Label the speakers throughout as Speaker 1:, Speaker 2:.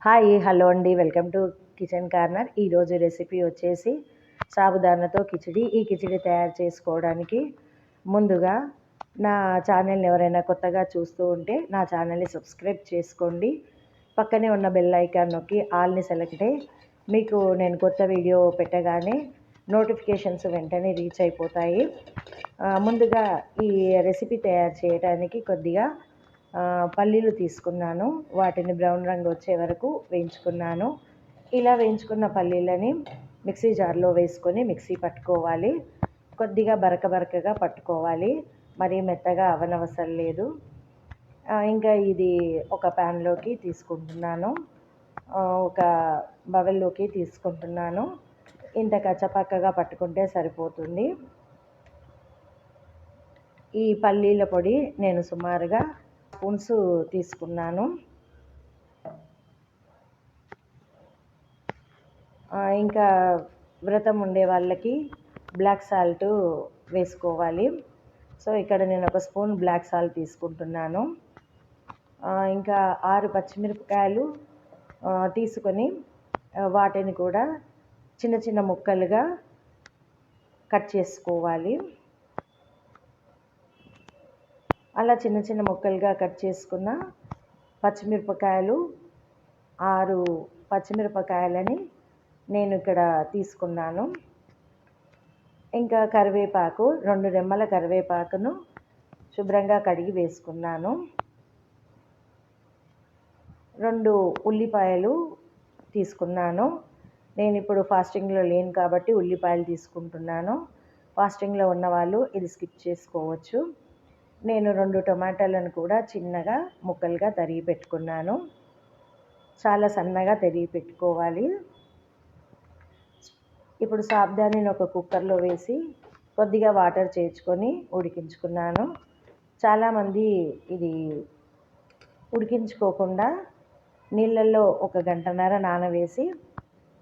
Speaker 1: Hi hello అండి, welcome to kitchen corner. ఈరోజు recipe వచ్చేసి సాబుదానాతో కిచిడి. ఈ కిచిడి తయారు చేసుకోవడానికి ముందుగా నా ఛానల్ని ఎవరైనా కొత్తగా చూస్తూ ఉంటే నా ఛానల్ని సబ్స్క్రైబ్ చేసుకోండి. పక్కనే ఉన్న బెల్ ఐకాన్ నొక్కి ఆల్ని సెలెక్ట్ అయ్యి మీకు నేను కొత్త వీడియో పెట్టగానే నోటిఫికేషన్స్ వెంటనే రీచ్ అయిపోతాయి. ముందుగా ఈ రెసిపీ తయారు చేయడానికి కొద్దిగా పల్లీలు తీసుకున్నాను. వాటిని బ్రౌన్ రంగు వచ్చే వరకు వేయించుకున్నాను. ఇలా వేయించుకున్న పల్లీలని మిక్సీ జార్లో వేసుకొని మిక్సీ పట్టుకోవాలి. కొద్దిగా బరకగా పట్టుకోవాలి, మరీ మెత్తగా అవనవసరం లేదు. ఇంకా ఇది ఒక ప్యాన్లోకి తీసుకుంటున్నాను, ఒక బౌల్లోకి తీసుకుంటున్నాను. ఇంత కచ్చపక్కగా పట్టుకుంటే సరిపోతుంది. ఈ పల్లీల పొడి నేను సుమారుగా స్పూన్స్ తీసుకున్నాను. ఇంకా వ్రతం ఉండే వాళ్ళకి బ్లాక్ సాల్ట్ వేసుకోవాలి. సో ఇక్కడ నేను ఒక స్పూన్ బ్లాక్ సాల్ట్ తీసుకుంటున్నాను. ఇంకా 6 పచ్చిమిరపకాయలు తీసుకొని వాటిని కూడా చిన్న చిన్న ముక్కలుగా కట్ చేసుకోవాలి. అలా చిన్న చిన్న ముక్కలుగా కట్ చేసుకున్న పచ్చిమిరపకాయలు 6 పచ్చిమిరపకాయలని నేను ఇక్కడ తీసుకున్నాను. ఇంకా కరివేపాకు 2 రెమ్మల కరివేపాకును శుభ్రంగా కడిగి వేసుకున్నాను. 2 ఉల్లిపాయలు తీసుకున్నాను. నేను ఇప్పుడు ఫాస్టింగ్లో లేను కాబట్టి ఉల్లిపాయలు తీసుకుంటున్నాను. ఫాస్టింగ్లో ఉన్నవాళ్ళు ఇది స్కిప్ చేసుకోవచ్చు. నేను 2 టమాటాలను కూడా చిన్నగా ముక్కలుగా తరిగి పెట్టుకున్నాను. చాలా సన్నగా తరిగి పెట్టుకోవాలి. ఇప్పుడు సాబుదానాని ఒక కుక్కర్లో వేసి కొద్దిగా వాటర్ చేర్చుకొని ఉడికించుకున్నాను. చాలామంది ఇది ఉడికించుకోకుండా నీళ్ళల్లో 1 గంటన్నర నానవేసి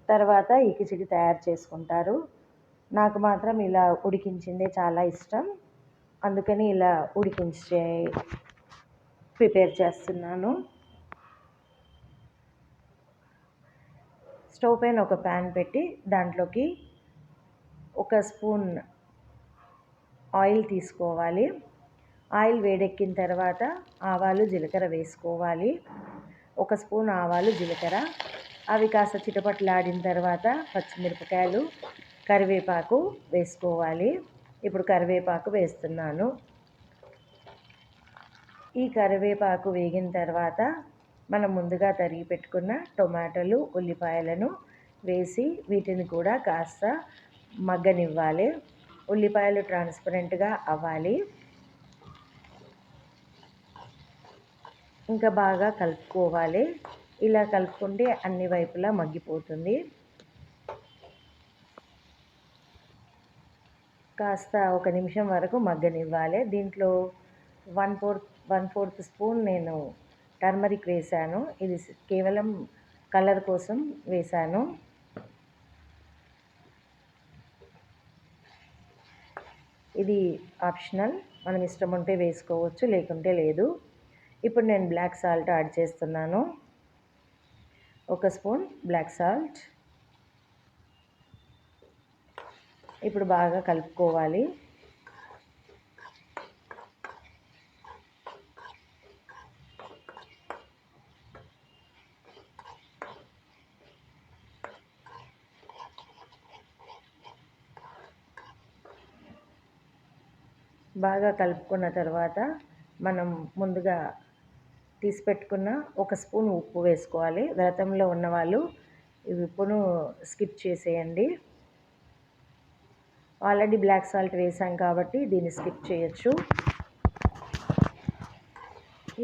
Speaker 1: తర్వాత ఈ కిచిడి తయారు చేసుకుంటారు. నాకు మాత్రం ఇలా ఉడికించిందే చాలా ఇష్టం. అందుకని ఇలా ఉడికించి ప్రిపేర్ చేస్తున్నాను. స్టవ్ పైన ఒక ప్యాన్ పెట్టి దాంట్లోకి 1 స్పూన్ ఆయిల్ తీసుకోవాలి. ఆయిల్ వేడెక్కిన తర్వాత ఆవాలు జీలకర్ర వేసుకోవాలి. 1 స్పూన్ ఆవాలు జీలకర్ర అవి కాస్త చిటపట్లాడిన తర్వాత పచ్చిమిరపకాయలు కరివేపాకు వేసుకోవాలి. ఇప్పుడు కరివేపాకు వేస్తున్నాను. ఈ కరివేపాకు వేగిన తర్వాత మనం ముందుగా తరిగి పెట్టుకున్న టొమాటోలు ఉల్లిపాయలను వేసి వీటిని కూడా కాస్త మగ్గనివ్వాలి. ఉల్లిపాయలు ట్రాన్స్పరెంట్గా అవ్వాలి. ఇంకా బాగా కలుపుకోవాలి. ఇలా కలుపుకుంటే అన్ని వైపులా మగ్గిపోతుంది. కాస్త 1 నిమిషం వరకు మగ్గనివ్వాలి. దీంట్లో 1/4 స్పూన్ నేను టర్మరిక్ వేసాను. ఇది కేవలం కలర్ కోసం వేసాను. ఇది ఆప్షనల్, మనం ఇష్టం ఉంటే వేసుకోవచ్చు, లేకుంటే లేదు. ఇప్పుడు నేను బ్లాక్ సాల్ట్ యాడ్ చేస్తున్నాను. 1 స్పూన్ బ్లాక్ సాల్ట్. ఇప్పుడు బాగా కలుపుకోవాలి. బాగా కలుపుకున్న తర్వాత మనం ముందుగా తీసి పెట్టుకున్న 1 స్పూన్ ఉప్పు వేసుకోవాలి. వ్రతంలో ఉన్నవాళ్ళు ఈ ఉప్పును స్కిప్ చేసేయండి. ఆల్రెడీ బ్లాక్ సాల్ట్ వేసాం కాబట్టి దీన్ని స్కిప్ చేయొచ్చు.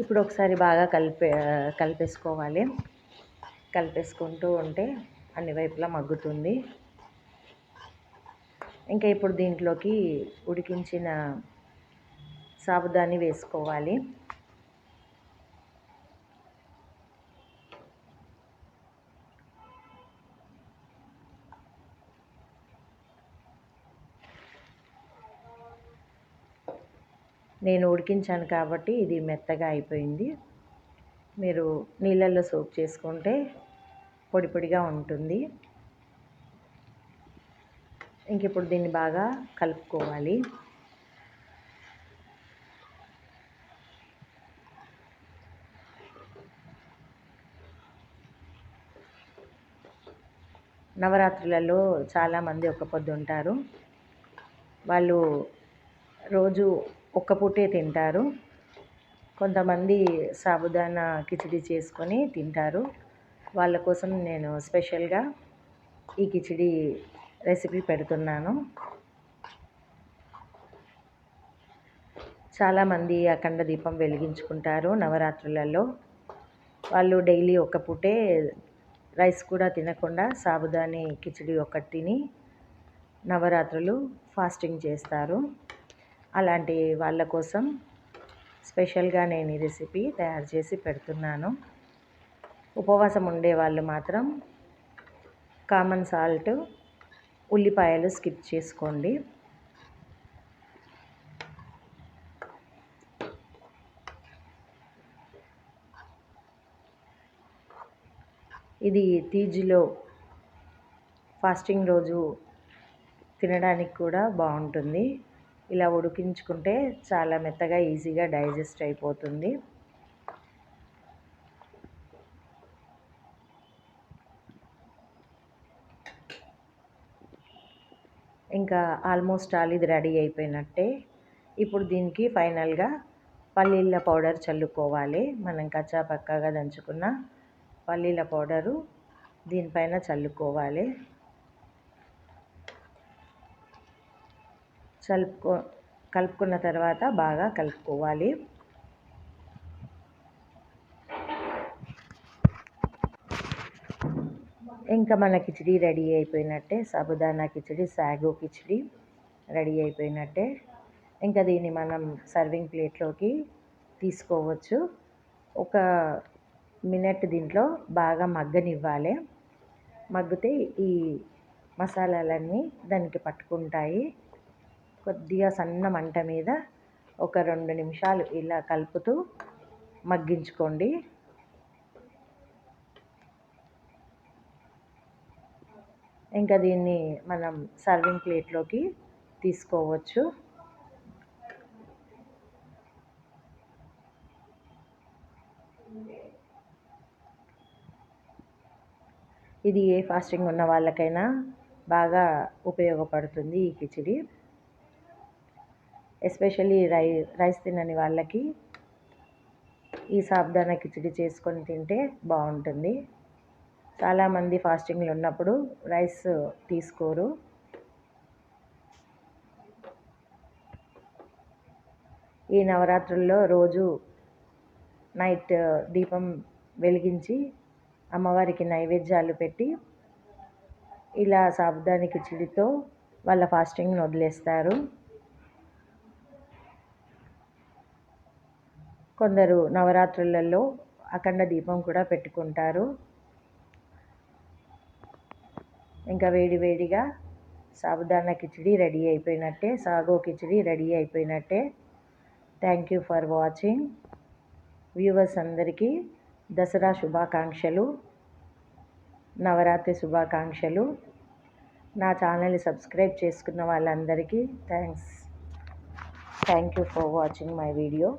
Speaker 1: ఇప్పుడు ఒకసారి బాగా కలిపేసుకోవాలి. కలిపేసుకుంటూ ఉంటే అన్ని వైపులా మగ్గుతుంది. ఇంకా ఇప్పుడు దీంట్లోకి ఉడికించిన సాబుదాని వేసుకోవాలి. నేను ఉడికించాను కాబట్టి ఇది మెత్తగా అయిపోయింది. మీరు నీళ్ళల్లో సోక్ చేసుకుంటే పొడి పొడిగా ఉంటుంది. ఇంక ఇప్పుడు దీన్ని బాగా కలుపుకోవాలి. నవరాత్రులలో చాలామంది ఒక్క పొద్దు ఉంటారు. వాళ్ళు రోజు ఒక్క పూటే తింటారు. కొంతమంది సాబుదానా కిచిడి చేసుకొని తింటారు. వాళ్ళ కోసం నేను స్పెషల్గా ఈ కిచిడి రెసిపీ పెడుతున్నాను. చాలామంది అఖండ దీపం వెలిగించుకుంటారు నవరాత్రులలో. వాళ్ళు డైలీ ఒక్క పూటే రైస్ కూడా తినకుండా సాబుదాని కిచిడి ఒక్కటి తిని నవరాత్రులు ఫాస్టింగ్ చేస్తారు. అలాంటి వాళ్ళ కోసం స్పెషల్గా నేను ఈ రెసిపీ తయారు చేసి పెడుతున్నాను. ఉపవాసం ఉండే వాళ్ళు మాత్రం కామన్ సాల్ట్, ఉల్లిపాయలు స్కిప్ చేసుకోండి. ఇది తీజ్లో ఫాస్టింగ్ రోజు తినడానికి కూడా బాగుంటుంది. ఇలా ఉడికించుకుంటే చాలా మెత్తగా ఈజీగా డైజెస్ట్ అయిపోతుంది. ఇంకా ఆల్మోస్ట్ ఆల్ ఇది రెడీ అయిపోయినట్టే. ఇప్పుడు దీనికి ఫైనల్గా పల్లీల పౌడర్ చల్లుకోవాలి. మనం కచ్చా పక్కాగా దంచుకున్న పల్లీల పౌడరు దీనిపైన చల్లుకోవాలి. కలుపుకున్న తర్వాత బాగా కలుపుకోవాలి. ఇంకా మన కిచిడి రెడీ అయిపోయినట్టే. సాబుదానా కిచిడి, సాగో కిచిడి రెడీ అయిపోయినట్టే. ఇంకా దీన్ని మనం సర్వింగ్ ప్లేట్లోకి తీసుకోవచ్చు. ఒక మినిట్ దీంట్లో బాగా మగ్గనివ్వాలి. మగ్గితే ఈ మసాలాలన్నీ దానికి పట్టుకుంటాయి. కొద్దిగా సన్న మంట మీద ఒక 2 నిమిషాలు ఇలా కలుపుతూ మగ్గించుకోండి. ఇంకా దీన్ని మనం సర్వింగ్ ప్లేట్లోకి తీసుకోవచ్చు. ఇది ఏ ఫాస్టింగ్ ఉన్న వాళ్ళకైనా బాగా ఉపయోగపడుతుంది ఈ కిచిడి. ఎస్పెషల్లీ రైస్ తినని వాళ్ళకి ఈ సాబుదానా కిచిడి చేసుకొని తింటే బాగుంటుంది. చాలామంది ఫాస్టింగ్లు ఉన్నప్పుడు రైస్ తీసుకోరు. ఈ నవరాత్రుల్లో రోజు నైట్ దీపం వెలిగించి అమ్మవారికి నైవేద్యాలు పెట్టి ఇలా సాబుదాని కిచిడితో వాళ్ళ ఫాస్టింగ్ని వదిలేస్తారు. కొందరు నవరాత్రులలో అఖండ దీపం కూడా పెట్టుకుంటారు. ఇంకా వేడివేడిగా సాబుదానా కిచిడి రెడీ అయిపోయినట్టే. సాగో కిచిడి రెడీ అయిపోయినట్టే. Thank you for watching. Viewers అందరికీ దసరా శుభాకాంక్షలు, నవరాత్రి శుభాకాంక్షలు. నా ఛానల్ని సబ్స్క్రైబ్ చేసుకున్న వాళ్ళందరికీ thank you for watching my video.